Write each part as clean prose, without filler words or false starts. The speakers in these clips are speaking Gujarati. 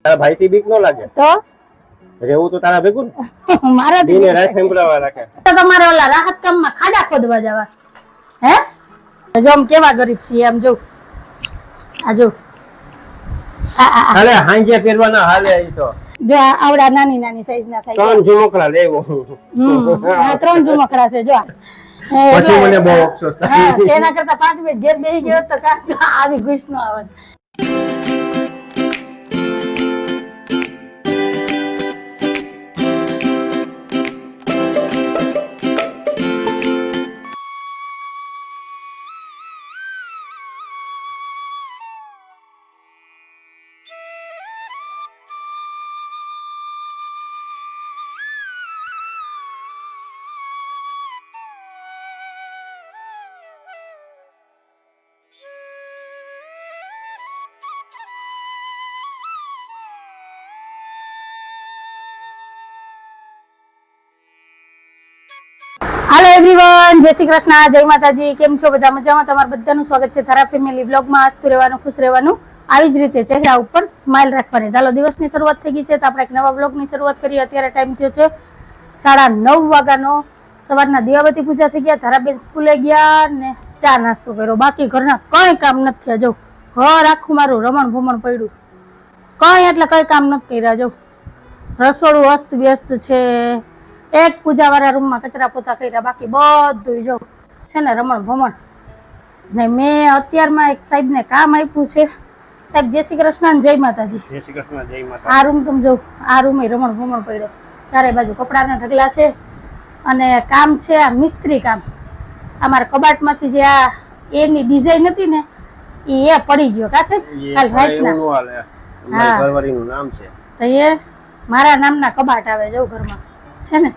તારા ભાઈ થી બીક ન લાગે તો રહેવું તો તારા ભેગું ને મારા દીને રાત સંભળાવા રાખે તો તમારે ઓલા રાહત કામમાં ખાડા ખોદવા જવા હે જો આમ કેવા ગરીબ છીએ આમ જો આ જો અરે હાંજે પહેરવાના હાલે ઈ તો જો આવડા નાની નાની સાઈઝ ના થાય 3 ઝુમકડા લેવો આ 3 ઝુમકડા છે જો પછી મને બહુ અફસોસ થાય તેના કરતા 5 મિનિટ ઘેર બેસી ગયો તો આવી ઘૂસ નો આવે હાલો એવરીવન, જય શ્રી કૃષ્ણ, જય માતાજી. કેમ છો બધા? મજામાં? તમારું બધાનું સ્વાગત છે ધારા ફેમિલી બ્લોગમાં. હસતું રહેવાનું, ખુશ રહેવાનું, આવી જ રીતે ચહેરા ઉપર સ્માઇલ રાખવાની. ચાલો, દિવસની શરૂઆત થઈ ગઈ છે તો આપણે એક નવા બ્લોગની શરૂઆત કરીએ. અત્યારે ટાઈમ થયો છે 9:30 વાગ્યાનો. સવારના દીવાબત્તી પૂજા થઈ ગયા, ધારાબેન સ્કૂલે ગયા ને ચા નાસ્તો કર્યો. બાકી ઘરના કઈ કામ નથી થયા. જો ઘર આખું મારું રમણ ભમણ પડ્યું, કઈ એટલે કઈ કામ નથી કર્યા. જો રસોડું અસ્ત વ્યસ્ત છે. એક પૂજા વાળા રૂમમાં કચરા પોતા કર્યા, બાકી બધું જો છે ને રમણ ભમણ. ને મેં અત્યારમાં એક સાહેબ ને કામ આપ્યું છે. સાહેબ જય શ્રી કૃષ્ણ, જય માતાજી. જય શ્રી કૃષ્ણ, જય માતાજી. આ રૂમ તમે જો, આ રૂમ રમણ ભમણ પડ્યો, ચારે બાજુ કપડાના ઢગલા છે. અને કામ છે આ મિસ્ત્રી કામ. અમારા કબાટમાંથી જે આ એની ડિઝાઇન હતી ને એ પડી ગયો કા સાહેબ કાલ રાતના. હા, ઘરવાળીનું નામ છે તો એ મારા નામના કબાટ આવે જો ઘરમાં છે ને.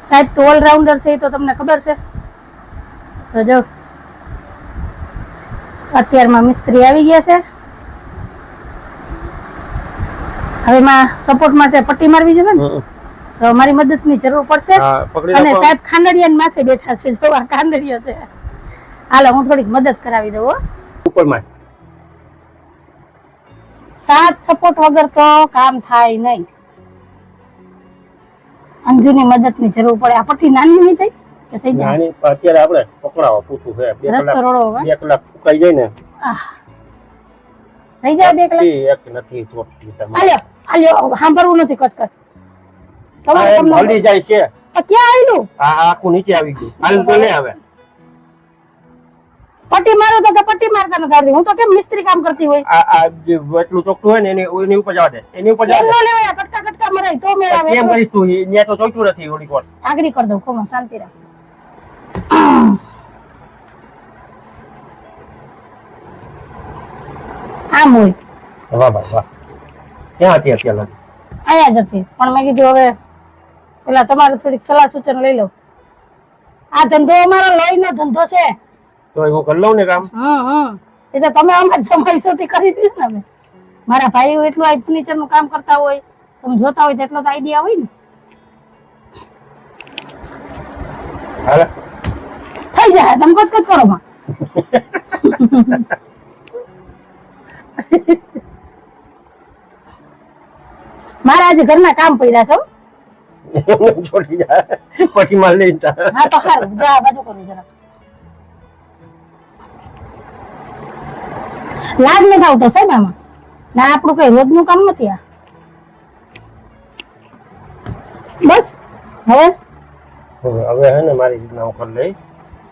સાહેબ તો ઓલરાઉન્ડર છે, એ તો તમને ખબર છે. તો જો અત્યારમાં મિસ્ત્રી આવી ગયા છે. હવે માં સપોર્ટ માટે પટ્ટી મારવી જોઈએ ને, તો મારી મદદની જરૂર પડશે. અને સાહેબ ખાંડડિયા માથે બેઠા છે, જો આ ખાંડડિયો છે. હાલો હું થોડીક મદદ કરાવી દઉં. ઉપરમાં સાત સપોર્ટ વગર તો કામ થાય નહીં. અંજુની મદદની જરૂર પડે. આ પટ્ટી નાની નહીં થઈ કે થઈ જાય? નાની અત્યારે આપણે પકડાવા પૂછું છે. 2 કલાક ફૂકાઈ જાય ને થઈ જાય 2 કલાક. એક નથી ચોટતી તમારે. આલ્યો આલ્યો સાંભળવું નથી કચકચ. તમારે હલી જાય છે. ક્યાં આવેલું? આ આખું નીચે આવી ગયું. હાલ તો લે આવે. પટ્ટી મારો તો પટ્ટી મારતા નથી આવતી. હું તો કેમ મિસ્ત્રી કામ કરતી હોય. આ એટલું ચોકટું હોય ને એની ઉપર જવા દે. એની ઉપર જવા દે. એમ ન લેવાય, કટકા કટકા મરાય તો મેળાવે. કેમ કરીશ તું? ન્યા તો ચોકટું નથી. ઓડી કોણ આગળી કરી દઉં. ખોમો શાંતિ રાખ. આમ હોય. વાહ ભાઈ વાહ. ક્યાં હતી અત્યારે? અહીંયા જ હતી, પણ મેં કીધું હવે પેલા તમારે થોડીક સલાહ સૂચન લઈ લઉં. આ ધંધો અમારો લોહીનો ધંધો છે. તો હું કરી લઉં ને કામ. એ તો તમે અમારી જમાઈશોથી કરી દીધું ને. અમે મારા ભાઈઓ એટલું આ ફર્નિચર નું કામ કરતા હોય, તમે જોતા હોય તો એટલો તો આઈડિયા હોય ને. હાલે થઈ જાય, તમે કચકચ કરો માં. મારા આજે ઘરના કામ પડ્યા છે. છોડી જાય પછી માલ લઈ જા. હા તો સારું, જા બાજુ કરું જરા. લાગ નથી આવતો સાહેબ આમાં. ના આપણું કઈ રોજનું કામ નથી આ. બસ હવે હે ને મારી રીતના હું કરી લઈશ.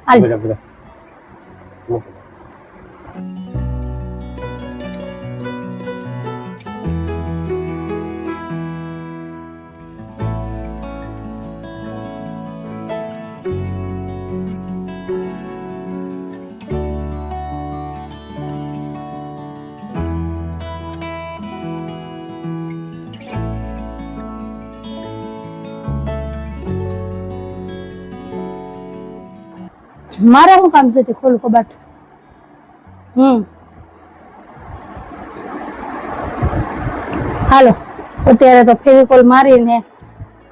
બધા બધા મૂકી દે. મારે શું કામ છે તે ખોલું કબાટ. હાલો અત્યારે તો ફેવિકોલ મારીને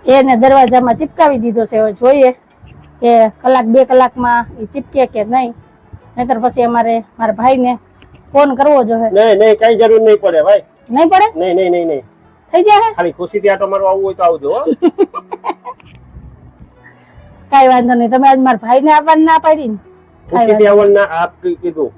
એને દરવાજામાં ચિપકાવી દીધો છે. હવે જોઈએ કે 1-2 કલાકમાં એ ચિપકે કે નહીં, નહીતર પછી અમારે મારા ભાઈને ફોન કરવો જોઈએ. નહીં કઈ જરૂર નહીં પડે ભાઈ. નહીં પડે? નહીં નહીં નહીં નહીં થઈ જાય? ખાલી ખુશીથી આટો મારવા આવવું હોય તો આવજો હો. કાઈ વાંધો નહીં. તમે આજ મારા ભાઈને આવવાનું ના પાડી ને? ખુશીથી આવવાનું ના આપ કીધું.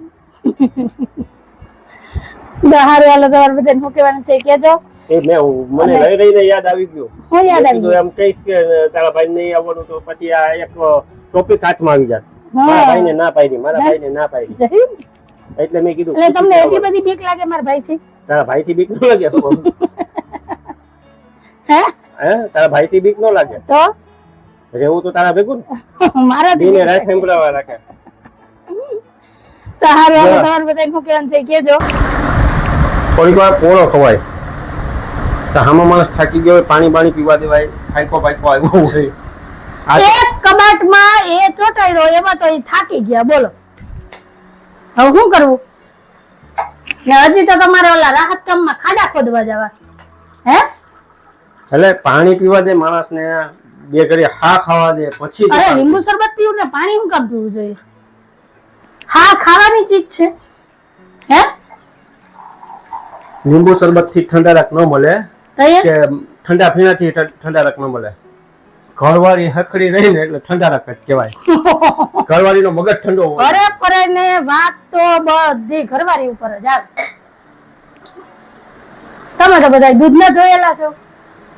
હારું હાલો, તમારે બધાને શું કહેવાનું છે કહેજો. એ મને લઈ રહીને યાદ આવી ગયું. હું યાદ આવી કીધું એમ કહીશ કે તારા ભાઈ નહીં આવવાનું તો પછી આ એક ટોપિક હાથમાં આવી જાય. મારા ભાઈને ના પાડી, મારા ભાઈને ના પાડી. એટલે મેં કીધું એટલે તમને એટલી બધી બીક લાગે મારા ભાઈથી? તારા ભાઈથી બીક ન લાગે? હે તારા ભાઈથી બીક ન લાગે તો રહેવું તો તારા ભેગું મારા દીને રાખે સંભળાવા રાખે. તો હારું હાલો, તમારે બધાને શું કહેવાનું છે કહેજો. થોડીક વાર પોળો ખવાય તો હામો માણસ થાકી ગયો હોય, પાણી બાણી પીવા દેવાય, ખાઈકો બાઈકો આવ્યો હોય. એક કબાટમાં એ ચોટાડ્યો, એમાં તો એ થાકી ગયા. બોલો હવે શું કરવું? ને હજી તો તમારે ઓલા રાહત કામમાં ખાડા ખોદવા જવા. હે એટલે પાણી પીવા દે માણસને, બે ઘડી હા ખાવા દે, પછી અરે લીંબુ શરબત પીવું ને પાણી શું કામ પીવું જોઈએ? હા ખાવાની ચીજ છે. હે લીંબુ શરબત થી ઠંડારક ન મળે તો એ કે ઠંડા પીણાથી ઠંડારક ન મળે. ઘરવાળી હખડી રહી ને એટલે ઠંડારક જ કહેવાય. ઘરવાળીનો મગજ ઠંડો હોય. અરે ફરે ને વાત તો બધી ઘરવાળી ઉપર જ આવે. તમે તો બધા દૂધ ના જોયેલા છો,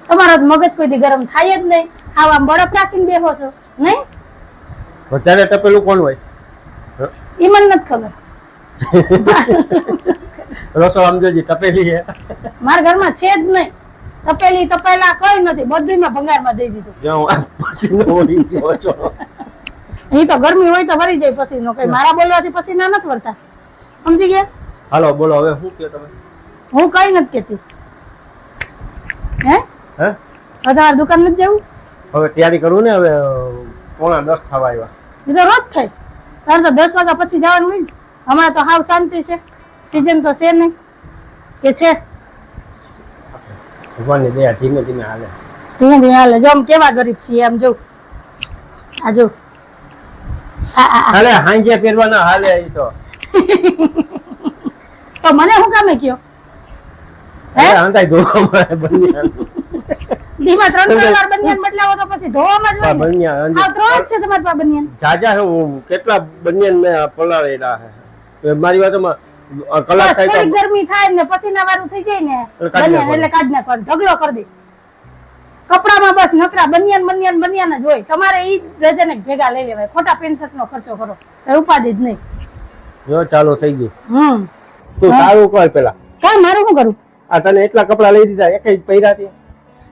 તમારો મગજ કોઈ દી ગરમ થાય જ નહીં. આવા બરફ રાખીને બેહો છો નહીં? વધારે તપેલું કોણ હોય? ઈ મને નથી ખબર. રસો સમજોજી તપેલી છે મારા ઘરમાં છે જ નહીં. તપેલી તપેલા કઈ નથી, બધુંમાં ભંગારમાં દઈ દીધું. જો પસીનો વળી ગયો છો. ઈ તો ગરમી હોય તો વળી જાય પસીનો. કઈ મારા બોલવાથી પસીના નથી વળતા, સમજી ગયા? હાલો બોલો હવે શું કહો તમે? હું કઈ નથી કેતી. હે હે તમારે દુકાન નથી જવું? હવે તૈયારી કરું ને, હવે 9:45 થવા આવ્યા. એ તો રોજ થાય. તારે તો 10 વાગ્યા પછી જવાનું હોય ને. હમણાં તો હાવ શાંતિ છે, સીઝન તો છે નહીં કે છે? ભગવાનની દયા ધીમે ધીમે હાલે. ધીમે ધીમે હાલે. જો આમ કેવા ગરીબ છીએ આમ જો. આ જો હાલે હાંજે પહેરવાના હાલે. ઈ તો તો મને શું કામે કયો? હે અંધાઈ ધોવામાં બન્યા ધીમા 3 વાર બનિયાન બદલાવો તો પછી ધોવામાં જ હોય ને. બન્યા આ ત્રણ જ છે તમારી પાસે બનિયાન. જાજા હું કેટલા બન્યાન મેં પલાળેલા છે મારી વાતમાં. કલાક થોડી થાય ગરમી થાય ને પસીના વાળું થઈ જાય ને એટલે કાઢી બનિયાન, એટલે કાઢ નાખવાનું, ઢગલો કરી દે. કપડામાં બસ નકરા બનિયાન બનિયાન બનિયાન જ હોય. તમારે ઈ ડઝન એક ભેગા લઈ લેવાય. ખોટા પેન્સટ નો ખર્ચો કરો, કઈ ઉપાધિ જ નહીં. જો ચાલુ થઈ ગયું. તું સારું કર પેલા. કા મારું શું કરું? આ તને એટલા કપડા લઈ દીધા, એક જ પહેર્યા છે.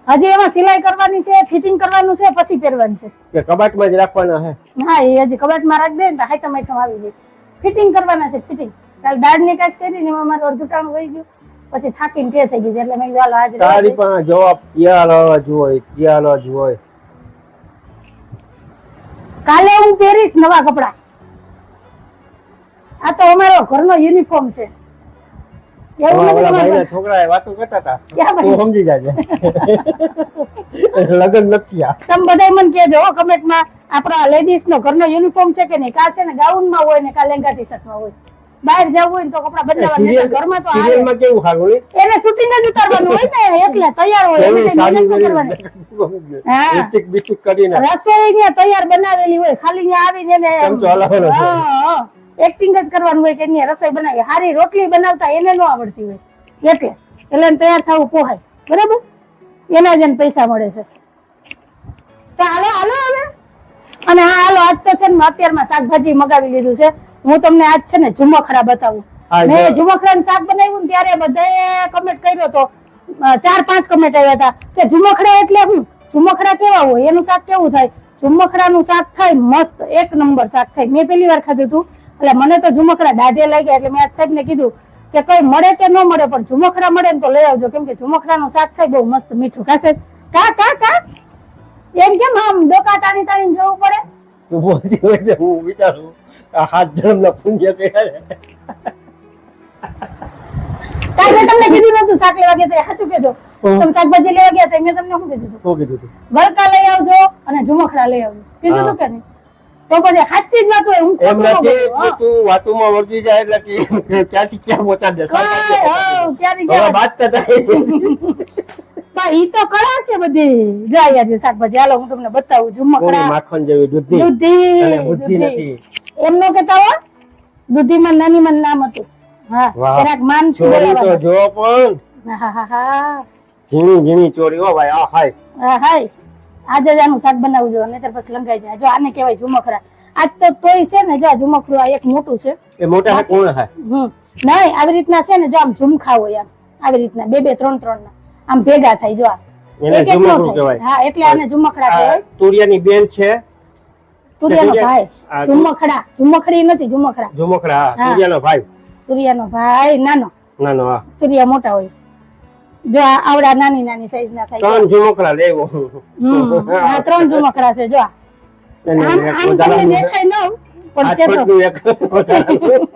હજી એમાં સિલાઈ કરવાની છે, ફિટિંગ કરવાનું છે, પછી પહેરવાનું છે. કે કબાટમાં જ રાખવાના છે? હા એ હજી કબાટમાં રાખી દે ને તો હાઈટમ હાઈટમ આવી જાય. ફિટિંગ કરવાના છે, ફિટિંગ. કાલ દાળ ની કાચ કરી ને એમાં મારું અડધું ટાણું વહી ગયું, પછી થાકીને તે થઈ ગઈ. એટલે મેં કીધું હાલો આજે તારી પણ જવાબ ત્યાર જ હોય, ત્યાર જ હોય. કાલે હું પહેરીશ નવા કપડા. આ તો અમારો ઘરનો યુનિફોર્મ છે. એવું નથી ઓલા તમારે? ભાઈના છોકરાએ વાતો કરતા હતા, ક્યાં ભાઈ? તું સમજી જાજે. લગન નથી આ. તમે બધા મને કહેજો કમેન્ટમાં, આપણા લેડીઝ નો ઘરનો યુનિફોર્મ છે કે નહીં? કા છે ને ગાઉન માં હોય ને કા લેંગા ટી શર્ટ માં હોય. બહાર જવું હોય ને તો કપડા બદલાવા, ઘરમાં તો સિરિયલ માં કેવું સારું ને? એને શૂટિંગ જ ઉતારવાનું હોય ને, એટલે તૈયાર હોય. એની કઈ મહેનત ન કરવાની. હા. લિપસ્ટિક બિસ્ટિક કરીને રસોઈ ને તૈયાર બનાવેલી હોય, ખાલી અહીંયા આવીને એને ચમચો હલાવવાનો હોય. એક્ટિંગ જ કરવાનું હોય કે અહીંયા રસોઈ બનાવી. હારી રોટલી બનાવતા એને ન આવડતી હોય, એટલે એને તૈયાર થવું પોહાય. બરાબર? એના જ એને પૈસા મળે છે. તો હાલો હાલો હવે. અને હા હાલો, આજ તો છે ને અત્યારમાં શાકભાજી મગાવી લીધું છે. હું તમને આજ છે ને ઝુમખડા બતાવું. મેં ઝુમખડાનું શાક બનાવ્યું ને ત્યારે બધાએ કમેન્ટ કર્યો તો, 4-5 કમેન્ટ આવ્યા હતા કે ઝુમખડા એટલે શું, ઝુમખડા કેવા હોય, એનું શાક કેવું થાય? ઝુમખડાનું શાક થાય મસ્ત, એક નંબર શાક થાય. મેં પહેલી વાર ખાધું હતું એટલે મને તો ઝુમખડા દાઢે લાગ્યા. એટલે મેં આજ સાહેબને કીધું કે કઈ મળે કે ન મળે પણ ઝુમખડા મળે ને તો લઈ આવજો, કેમ કે ઝુમખડાનું શાક થાય બહુ મસ્ત મીઠું. કાશે કા કા કા એમ કેમ આમ ડોકા તાણી તાણી જવું પડે? તું બોલતી હોય તો હું વિચારું આ 7 જન્મના પુણ્ય કર્યા છે. કાલ મેં તમને કીધું નતું શાક લેવા ગયા, સાચું કેજો. તમે શાકભાજી લેવા ગયા મેં તમને શું કીધું હતું? શું કીધું તું? ગલકા લઈ આવજો અને ઝુમખડા લઈ આવજો. કીધું તું કે નહીં? તો પછી સાચી જ વાત હોય, હું એમ ખોટું ન નથી બોલું. કે તું વાતોમાં વળગી જાય એટલે કે ક્યાંથી ક્યાં પહોંચાડી દે. હા, ક્યાંથી હવે ક્યાં. બાજતા થાય છે. પણ ઈ તો કળા છે બધી. જો અહીંયા જે શાકભાજી, હાલો હું તમને બતાવું. કોની ઝુમકડા, માખણ જેવી દૂધી દૂધી, અને બુદ્ધિ દૂધી. નથી. એમ નો કહેતા હો, દૂધીમાં નાનીમાં નામ હતું. હા, વાહ. જરાક માનથી ચોરી તો બોલાવવાનું. જો પણ હા હા હા ઝીણી ઝીણી ચોરી હો ભાઈ. આ હાય હા હાય. આજે જ આનું શાક બનાવવું જોઈએ, નહીંતર પછી લંગાઈ જાય. જો આને કહેવાય ઝુમખડા. આજ તો તોય છે ને, જો આ ઝુમખડું આ એક મોટું છે. એ મોટા હે કોણ હે? નહીં, આવી રીતના છે ને, જો આમ ઝુમખા હોય આમ આવી રીતના બે બે ત્રણ ત્રણ ના આમ ભેગા થાય. જો આ એને એક એક નો ઝુમખડું થાય. કહેવાય. હા, એટલે આને ઝુમખડા આ કહેવાય. તુરિયાની બેન છે. તુરિયાનો તુરિયા- ભાઈ આ ઝુમખડા. ઝુમખડી નથી, ઝુમખડા. ઝુમખડા હા, હા. તુરિયાનો ભાઈ. તુરિયાનો ભાઈ નાનો, નાનો હા. તુરિયા મોટા હોય. જો આ આવડા નાની નાની સાઈઝ ના થાય. ત્રણ ઝુમખડા લેવો. હા, 3 ઝુમખડા છે. જો આ. એને આમ એક આમ તમને વધારાનું છે. દેખાય ન પણ આ છે તો. છોડનું એક વધારાનું.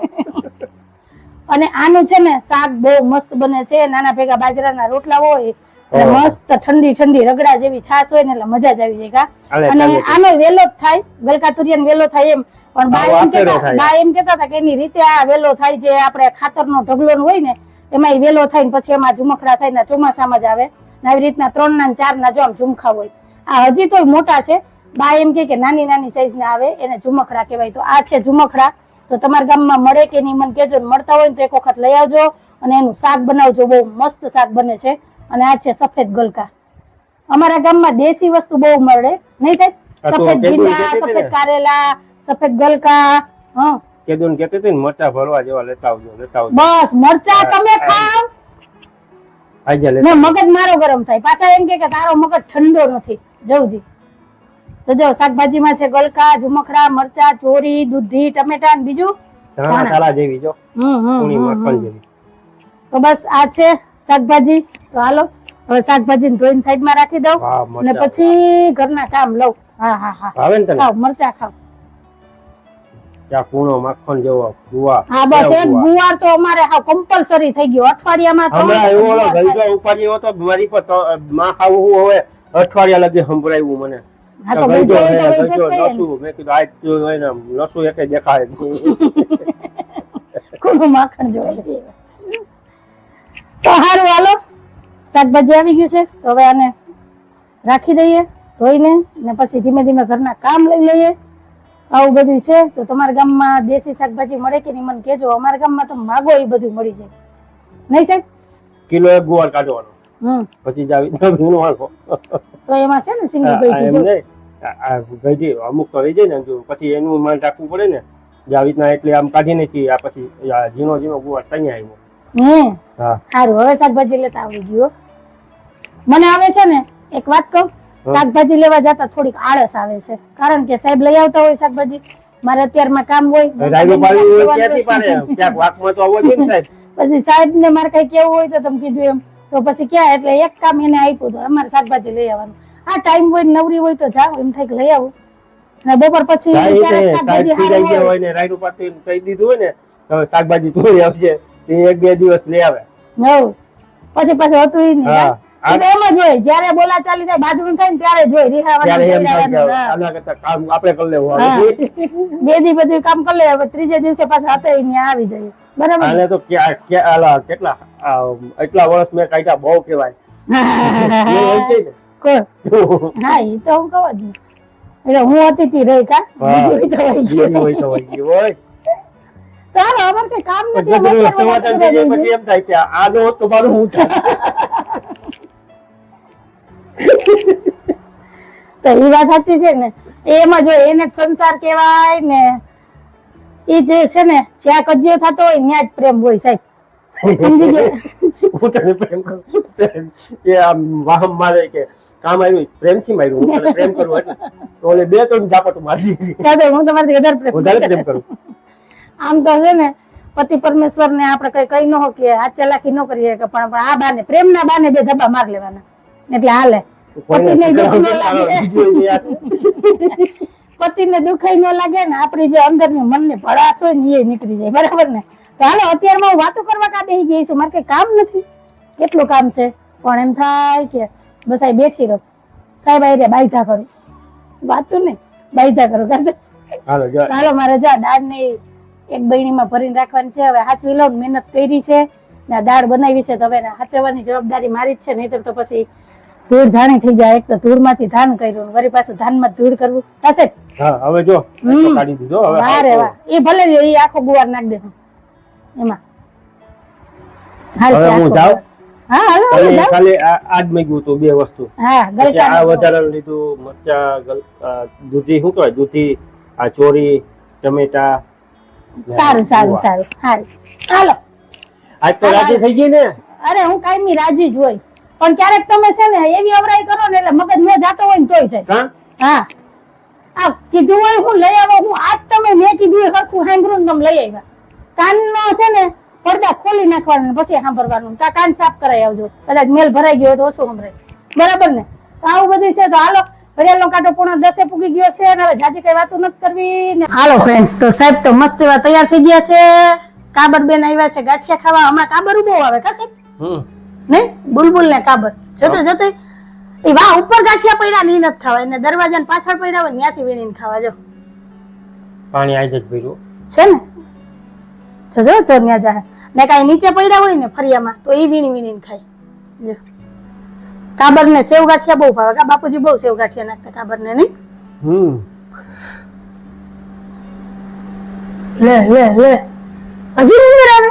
અને આનું છે ને શાક બહુ મસ્ત બને છે. નાના ભેગા બાજરાના રોટલા હોય અને ઓહ. મસ્ત ઠંડી ઠંડી રગડા જેવી છાશ હોય ને એટલે મજા જ આવી જાય કા. હાલે, અને ચાલે. આનો વેલો જ થાય, ગલકા તુરિયાનો વેલો થાય એમ. પણ બા આવો એમ આખેરો કહેતા થાય. બા એમ કહેતા હતા કે એની રીતે આ વેલો થાય, જે આપણે ખાતરનો ઢગલો હોય ને એમાં ઈ વેલો થાય ને પછી એમાં ઝુમખડા થાય ને ચોમાસામાં જ આવે ને આવી રીતના 3 ના 4 ના જો આમ ઝુમખા હોય. આ હજી તોય મોટા છે. બા એમ કે નાની નાની સાઈઝ ના આવે એને ઝુમખડા કહેવાય. તો આ છે ઝુમખડા. તો તમારા ગામમાં મળે કે નહીં મને કહેજો, ને મળતા હોય ને તો એક વખત લઈ આવજો અને એનું શાક બનાવજો. બહુ મસ્ત શાક બને છે. અને આ છે સફેદ ગલકા. અમારા ગામમાં દેશી વસ્તુ બહુ મળે નહીં સાહેબ? આ તો સફેદ કેદું ભીંડા, કહેતી હતી ને? સફેદ કારેલા, સફેદ ગલકા. હા, કેદુન કહેતી હતી ને મરચા ભરવા જેવા લેતા આવજો, લેતા આવજો. બસ મરચા તમે ખાવ આજે ને લેતા મગજ મારો ગરમ થાય. પાછા એમ કે તારો મગજ ઠંડો નથી. જવજી. તો જો શાકભાજીમાં છે ગલકા, ઝુમખડા, મરચા, ચોરી, દૂધી, ટમેટા ને બીજું ધાણા તારા જેવી જો. કોની માખણ હમ. જેવી. તો બસ આ છે શાકભાજી. તો હાલો હવે શાકભાજી ધોઈને સાઈડમાં રાખી દઉં વાહ, અને મરચાં. પછી ઘરના કામ લઉં. હા હા હા, ભાવે ને તને? ખાવ મરચા ખાવ. ત્યાં કૂણો માખણ જેવો ગુવા. હા બસ સેવ એક ગુવા. ગુવાર તો અમારે હા કમ્પલસરી થઈ ગયો. અઠવાડિયામાં હમણાં એવો ઓલો ગુવાર થાય. ગલજો ઉપાડ્યો હતો મારી પર તો માં ખાવું હું હવે અઠવાડિયા લગી સંભળાવ્યું મને. હા તો ગલજો ગલજો હોય હે, તો ગલજો વહી જશે ને. નસું. મેં કીધું આજ તો હોય ને નસું એકે દેખાય જ નહીં. કોનું માખણ જોડે. તો હારું હાલો શાકભાજી આવી ગયું છે. તો હવે આને રાખી દઈએ ધોઈને ને પછી ધીમે ધીમે ઘરના કામ લઈ લઈએ. આવું બધું છે. તો તમારા ગામમાં દેશી શાકભાજી મળે કે નહીં મને કહેજો. અમારા ગામમાં તો માગો એ બધું મળી જાય નહીં સાહેબ? કિલો એક ગુવાર કાઢવાનો. પછી જ આવી વીણવાનો. તો એમાં છે ને સિંગી આ ગઈ એમ જો. નહીં. આ ગઈઢી અમુક તો રહી જાય ને જો પછી એનું માન રાખવું પડે ને. જે આવી રીતના એટલે આમ કાઢી નાખી આ પછી આ ઝીણો ઝીણો ગુવાર તૈયાર આવ્યો. હા. સારું હવે શાકભાજી લેતા આવડી ગયો. મને આવે છે ને એક વાત કહું, શાકભાજી લેવા જતા થોડીક આળસ આવે છે. કારણ કે સાહેબ લઈ આવતા હોય શાકભાજી, મારે અત્યારમાં કામ હોય, રાયડો પાડવી હોય ક્યાંથી પાડે? ક્યાંક વાંકમાં તો આવવો જોઈએ ને સાહેબ. પછી સાહેબ ને મારે કઈ કેવું હોય તો તમે કીધું એમ તો પછી ક્યાં, એટલે એક કામ એને આપ્યું હતું અમારે શાકભાજી લઈ આવવાનું. આ ટાઈમ હોય ને નવરી હોય તો જાવ, એમ થાય કે લઈ આવું. અને બપોર પછી સાહેબ ક્યારેક છે, શાકભાજી સાહેબ હારું પીડાઈ ગયા હોય. હોય ને રાયડો પાડતી કહી દીધું હોય ને તો શાકભાજી તોડી આવશે. તે 1-2 દિવસ લઈ આવે. હવ. પછી હતું ઈ નહીં. હા. હા? તો એમ જ હોય, જયારે બોલા ચાલી થાય બાજરું થાય ને ત્યારે જોઈ ત્યારે એમ થાય કે રિહાવાનું. હા. આના કરતા કામ આપણે કરી લેવું હા. આવે. 2 દી બધું કામ કરી લે, હવે ત્રીજે દિવસે પાછા હતા ત્યાં આવી જાય. બરાબર ને? આને તો કેટલા એટલા વર્ષ મેં કાઢ્યા બહુ કહેવાય. એ હોય છે ને. કોણ? હા ઈ તો હું કહું જ ને. એટલે હું હતી તી રહી કા હા. બીજું હોય તો વહી બીજી ગયું. હોય તો વહી ગયું હોય. ચાલો અમારે કઈ કામ નથી. પછી અમે પેલું અત્યારે સમાધાન બધા થઈ જાય જઈએ. પછી એમ થાય કે આનો હોત તો મારું હું થાય. તો એ વાત સાચી છે ને. એમાં જો એને જ સંસાર કહેવાય ને. એ જે છે ને જ્યાં કજિયો થતો હોય ત્યાં જ પ્રેમ હોય સાહેબ. સમજી ગયા? હું તને પ્રેમ કરું કે આમ વાહમ મારે કે કામ આવ્યું પ્રેમથી માર્યું. હું તને પ્રેમ કરું એટલે તો ઓલે 2-3 ઝાપટ મારી દીધી. દાદા, હું તમારાથી વધારે પ્રેમ વધારે પ્રેમ કરું. આમ તો છે ને પતિ પરમેશ્વર ને આપણે કઈ કહી ન શકીએ, આ ચાલાકી ન કરીએ કે પણ આ બાને પ્રેમના બાને 2 ધબ્બા માર લેવાના એટલે હાલે. પતિને દુઃખ ન લાગે, પતિને દુખાઈ ન લાગે ને આપણી જે અંદરની મનની ભડાસ હોય ને એ નીકળી જાય. બરાબર ને? તો હાલો અત્યારમાં હું વાતો કરવા કા બેસી ગઈ છું, મારે કઈ કામ નથી. કેટલું કામ છે પણ એમ થાય કે બસ આ બેઠી રહો, સાહેબ આઈ રે બાયધા કરું. વાતું નહીં બાયધા કરું. હાલો જા. હાલો મારે જા દાળ ને એક બરણીમાં ભરીને રાખવાની છે. હવે હાચવી લઉં, મહેનત કરી છે ને આ દાળ બનાવી છે તો હવે હાચવવાની જવાબદારી મારી જ છે, નહીતર તો પછી ધૂળ ધાણી થઈ જાય. એક તો ધૂળમાંથી ધાન કર્યું ને વળી પાછું ધાનમાં ધૂળ કરવું થશે. હા હવે જો આ તો કાઢી દીધો હવે. વાહ રે વાહ, એ ભલે રહ્યો, એ આખો ગુવાર નાખ દે એમાં. હાલ હવે છે હું આખો જાઉં. ગુવાર. હા હાલો હાલો જાઓ. ખાલી આજ મેં ગયું હતું 2 વસ્તુ. હા પછી આ ગલકા વધારાનું લીધું મરચા, દૂધી શું કહેવાય, દૂધી, આ ચોરી, ટમેટા. સારું સારું સારું સારું. હાલો આજ તો રાજી થઈ ગઈ ને. અરે હું કાયમી રાજી જ હોય, પણ ક્યારેક તમે છે ને એવી અવરાઈ કરો ને એટલે મગજ ન જાતો હોય ને તોય જાય. હા હા આ કીધું હોય હું લઈ આવો, હું આજ તમે મેં કીધું હોય હરખું સાંભળ્યું ને તમે લઈ આવ્યા. કાનનો છે ને પડદા ખોલી નાખવાનું પછી સાંભળવાનું. કાન સાફ કરાવી આવજો, કદાચ મેલ ભરાઈ ગયો તો ઓછું સંભળાય. બરાબર ને? તો આવું બધું છે. તો હાલો ઘડિયાળનો કાંટો 9:10 પૂગી ગયો છે અને હવે જાજી કઈ વાતો નથી કરવી ને. હાલો ફ્રેન્ડ, તો સાહેબ તો મસ્ત એવા તૈયાર થઈ ગયા છે. કાબર બેન આવ્યા છે ગાંઠિયા ખાવા. આમાં કાબર બહુ આવે કા સાહેબ? નહીં બુલબુલ ને કાબર જતો જતો એ વાહ ઉપર ગાંઠિયા પડ્યા ને ઈ નથી ખાવા, એને દરવાજા પાછળ પડ્યા હોય ત્યાંથી વીણીને ખાવા. જો પાણી આઈ જ ભર્યું છે ને, જો જો જો ન્યા જાય ને કાંઈ નીચે પડ્યા હોય ને ફરિયામાં તો એ વીણી વીણીને ખાય. જો કાબર ને સેવ ગાંઠિયા બહુ ભાવે કા બાપુજી, બહુ સેવ ગાંઠિયા નાખતા કાબર ને. નહીં લે લે લે હજી નીંદર આવે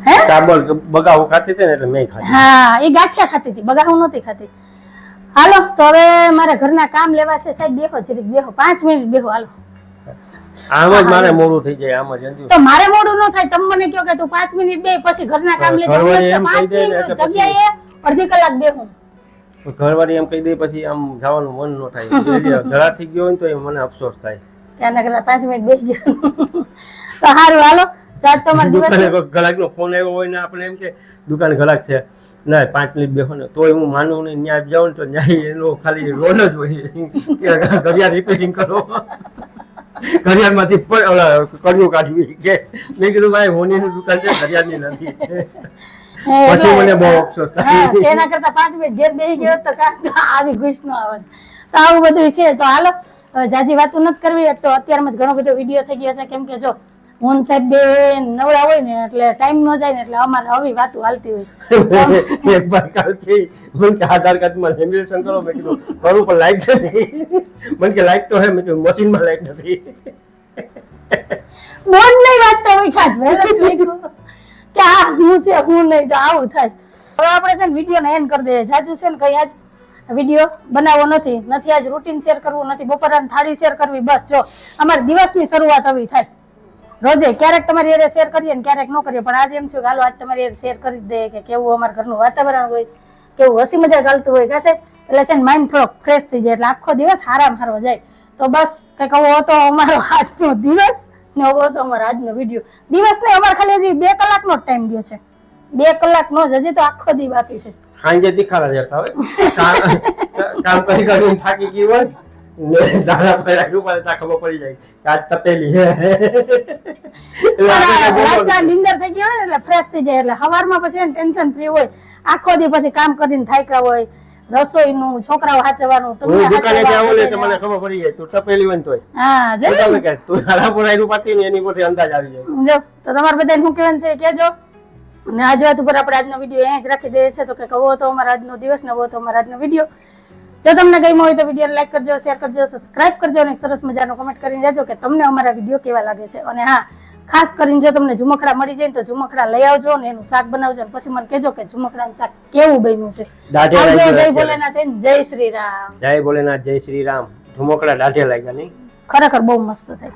હે? કાબર બગાવો ખાતી હતી ને એટલે મેં ખાધી. હા એ ગાંઠિયા ખાતી હતી, બગાવું નહોતી ખાતી. હાલો તો હવે મારે ઘરના કામ લેવા છે સાહેબ. બેહો જરીક બેહો, 5 મિનિટ બેહો. હાલો આમ જ મારે મોડું થઈ જાય આમ જ અંજુ. તો મારે મોડું ન થાય, તમે મને કહો કે તું 5 મિનિટ બે પછી ઘરના કામ લેજે. ઘરવાળી એમ 5 કહી દે ને મિનિટ એટલે પછી- જગ્યાએ અડધી કલાક બેહું. ઘરવાળી એમ કહી દે પછી આમ જવાનું મન ન થાય. જરા થઈ ગયો હોય ને તો એ મને અફસોસ થાય. ત્યાંના કરતા 5 મિનિટ બેસી ગયો તો સારું. હાલો ચાલ તમારો દિવસ દુકાને ગ્રાહક નો ફોન આવ્યો હોય ને આપણે એમ કે દુકાન ગ્રાહક છે ના 5 મિનિટ બેહો ને તોય હું માનું નહીં. ત્યાં જાઉં ને તો ન્યાય એનો ખાલી રોલ જ હોય કે ઘડિયાળ રિપેરિંગ કરો, ઘડિયાળમાંથી કડિયું કાઢવી. કે મેં કીધું ભાઈ હોનીની દુકાન છે, ઘડિયાળની નથી. પછી મને બહુ અફસોસ થાય. તેના કરતા 5 મિનિટ ઘેર બેસી ગયો તો આવી ઘૂસ ન આવે. તો આવું બધું છે. તો હાલો હવે જાજી વાતો નથી કરવી. તો અત્યારમાં જ ઘણો બધો વિડીયો થઈ ગયો છે, કેમ કે જો હું સાહેબ બે નવરા હોય ને એટલે ટાઈમ ન જાય ને એટલે અમારે આવી વાતો હાલતી હોય. એક વાર કાલથી મને કે આધાર કાર્ડમાં લેમિનેશન કરો, મેં કીધું કરું પણ લાઈટ નથી. મને કે લાઈટ તો હે, મેં કીધું મશીનમાં લાઈટ નથી. બોન નહીં વાંચતા હોય ખાસ વહેલા લખ્યું કે આ હું છે હું નહીં. જો આવું થાય હવે આપણે છે ને વિડીયોને એન્ડ કરી દઈએ. જાજુ છે ને કઈ આજ વિડીયો બનાવવો નથી, આજ રૂટીન શેર કરવું નથી, બપોરાની થાળી શેર કરવી. બસ જો અમારે દિવસની શરૂઆત આવી થાય. રોજે ક્યારેક તમારી એરે શેર કરીએ ને ક્યારેક ન કરીએ, પણ આજે એમ થયું કે હાલો આજ તમારી એરે શેર કરી જ દઈએ કે કેવું અમારા ઘરનું વાતાવરણ હોય, કેવું હસી મજાક ચાલતું હોય કાશે. એટલે છે ને માઇન્ડ થોડોક ફ્રેશ થઈ જાય, એટલે આખો દિવસ હારામ હારવો જાય. તો બસ કંઈક આવો હતો અમારો આજનો દિવસ ને આવો હતો અમારો આજનો વિડીયો. દિવસ ને અમારે ખાલી હજી 2 કલાકનો જ ટાઈમ ગયો છે, 2 કલાકનો જ, હજી તો આખો દી બાકી છે. સાંજે તીખારા જતા હોય, કામ કરી કરીને થાકી ગયું હોય ને દાણા પડાયું પડે ત્યાં ખબર પડી જાય કે આજ તપેલી રાતના નિંદર થઈ ગઈ હોય ને એટલે ફ્રેશ થઈ જાય. એટલે સવારમાં પછી ટેન્શન ફ્રી હોય. આખો દી પછી કામ કરીને થાક્યા હોય, રસોઈનું, છોકરાઓ હાચવાનું, તમને દુકાને ત્યાં ઓલે તો મને ખબર પડી જાય તું તપેલી હોય ને તોય. હા જો તમે કે તું સારા પુરાયનું પાતી ને એની પરથી અંદાજ આવી જાય. જો તો તમારે બધાને શું કહેવાનું છે કહેજો. અને આજ વાત ઉપર આપણે આજનો વિડીયો અહીંયા જ રાખી દઈએ છીએ. તો કે કહો તો અમારો આજનો દિવસ, ને કહો તો અમારો આજનો વિડીયો. જો તમને ગમ્યો હોય તો વિડીયોને લાઈક કરજો, શેર કરજો, સબસ્ક્રાઇબ કરજો અને એક સરસ મજાનો કમેન્ટ કરીને જજો કે તમને અમારા વિડીયો કેવા લાગે છે. અને હા, ખાસ કરીને જો તમને ઝુમખડા મળી જાય તો ઝુમખડા લઈ આવજો અને એનું શાક બનાવજો અને પછી મને કહેજો કે ઝુમખડાનું શાક કેવું બન્યું છે. જય ભોલેનાથ, જય શ્રી રામ. જય ભોલેનાથ, જય શ્રી રામ. ઝુમખડા દાઢે લાગ્યા નહીં? ખરેખર બહુ મસ્ત થાય.